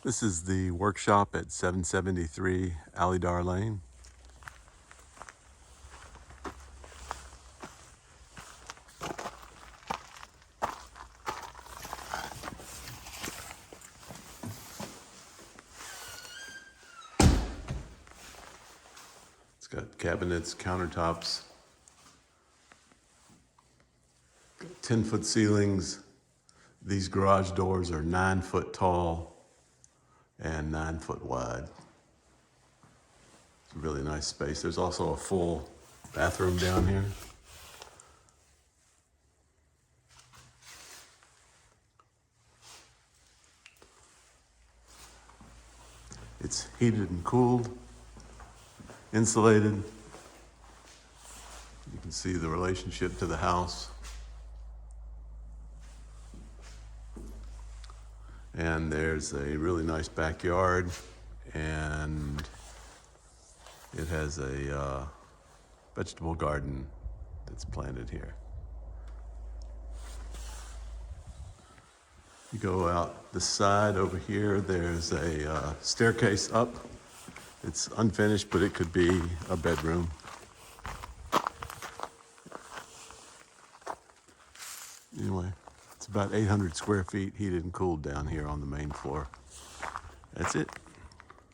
This is the workshop at 773 Alydar Lane. It's got cabinets, countertops, 10-foot ceilings. These garage doors are 9 foot tall and 9 foot wide. It's a really nice space. There's also a full bathroom down here. It's heated and cooled, insulated. You can see the relationship to the house. And there's a really nice backyard, and it has a vegetable garden that's planted here. You go out the side over here, there's a staircase up. It's unfinished, but it could be a bedroom. Anyway, it's about 800 square feet heated and cooled down here on the main floor. That's it.